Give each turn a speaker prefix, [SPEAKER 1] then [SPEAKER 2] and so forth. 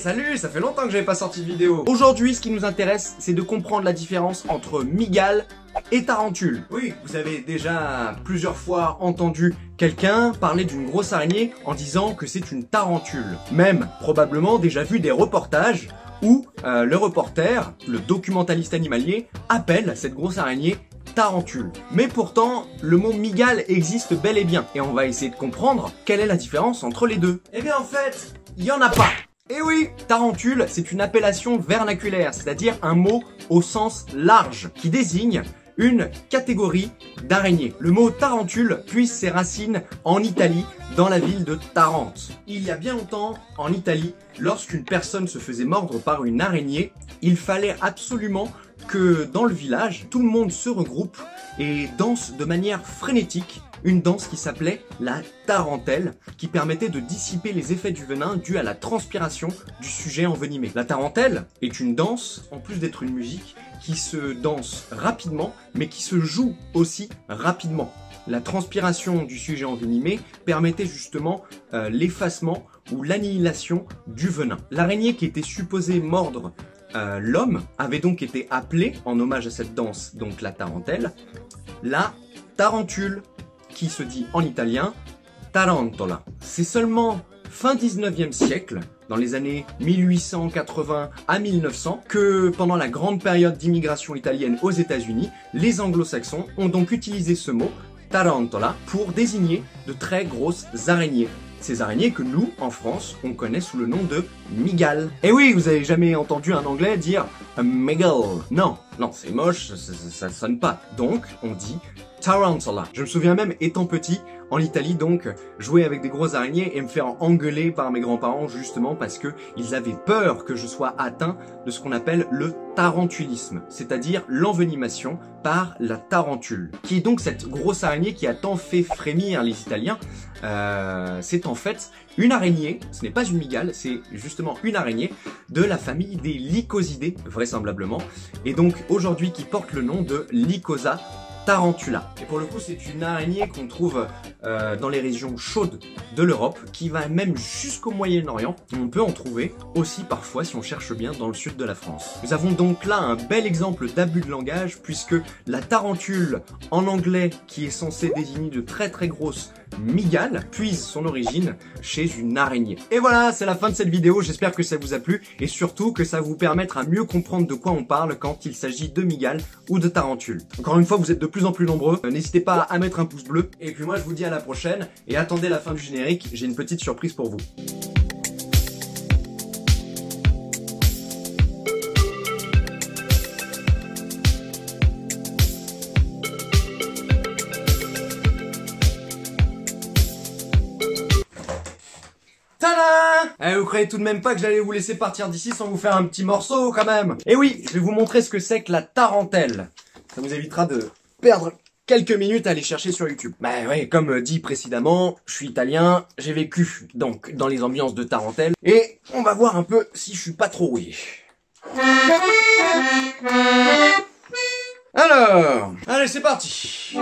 [SPEAKER 1] salut, ça fait longtemps que j'avais pas sorti de vidéo. Aujourd'hui, ce qui nous intéresse, c'est de comprendre la différence entre mygale et tarentule. Oui, vous avez déjà plusieurs fois entendu quelqu'un parler d'une grosse araignée en disant que c'est une tarentule. Même probablement déjà vu des reportages où le reporter, le documentaliste animalier, appelle cette grosse araignée tarentule. Mais pourtant, le mot mygale existe bel et bien. Et on va essayer de comprendre quelle est la différence entre les deux. Eh bien en fait, il y en a pas. Eh oui, tarentule, c'est une appellation vernaculaire, c'est-à-dire un mot au sens large, qui désigne une catégorie d'araignées. Le mot tarentule puise ses racines en Italie, dans la ville de Tarente. Il y a bien longtemps, en Italie, lorsqu'une personne se faisait mordre par une araignée, il fallait absolument que dans le village, tout le monde se regroupe et danse de manière frénétique une danse qui s'appelait la tarentelle, qui permettait de dissiper les effets du venin dû à la transpiration du sujet envenimé. La tarentelle est une danse, en plus d'être une musique, qui se danse rapidement, mais qui se joue aussi rapidement. La transpiration du sujet envenimé permettait justement l'effacement ou l'annihilation du venin. L'araignée qui était supposée mordre l'homme avait donc été appelée, en hommage à cette danse, donc la tarentelle, la tarentule, qui se dit en italien tarantola. C'est seulement fin 19e siècle, dans les années 1880 à 1900, que pendant la grande période d'immigration italienne aux États-Unis, les anglo-saxons ont donc utilisé ce mot tarantola pour désigner de très grosses araignées. Ces araignées que nous, en France, on connaît sous le nom de mygale. Et oui, vous avez jamais entendu un anglais dire a mygale. Non, c'est moche, ça sonne pas. Donc, on dit tarantula. Je me souviens même, étant petit, en Italie, donc, jouer avec des grosses araignées et me faire engueuler par mes grands-parents justement parce que ils avaient peur que je sois atteint de ce qu'on appelle le tarentulisme, c'est-à-dire l'envenimation par la tarentule, qui est donc cette grosse araignée qui a tant fait frémir les Italiens. C'est en fait une araignée, ce n'est pas une mygale, c'est justement une araignée de la famille des Lycosidés, vraisemblablement, et donc aujourd'hui qui porte le nom de Lycosa tarantula. Et pour le coup, c'est une araignée qu'on trouve dans les régions chaudes de l'Europe, qui va même jusqu'au Moyen-Orient. On peut en trouver aussi parfois, si on cherche bien, dans le sud de la France. Nous avons donc là un bel exemple d'abus de langage, puisque la tarentule, en anglais, qui est censée désigner de très grosses mygales, puise son origine chez une araignée. Et voilà, c'est la fin de cette vidéo, j'espère que ça vous a plu, et surtout que ça va vous permettre à mieux comprendre de quoi on parle quand il s'agit de mygales ou de tarentules. Encore une fois, vous êtes de plus en plus nombreux, n'hésitez pas à mettre un pouce bleu, et puis moi je vous dis à la prochaine, et attendez la fin du générique, j'ai une petite surprise pour vous. Eh, vous croyez tout de même pas que j'allais vous laisser partir d'ici sans vous faire un petit morceau quand même? Eh oui, je vais vous montrer ce que c'est que la tarentelle. Ça vous évitera de perdre quelques minutes à aller chercher sur YouTube. Bah ouais, comme dit précédemment, je suis italien, j'ai vécu donc dans les ambiances de tarentelle, et on va voir un peu si je suis pas trop rouillé. Alors, allez c'est parti.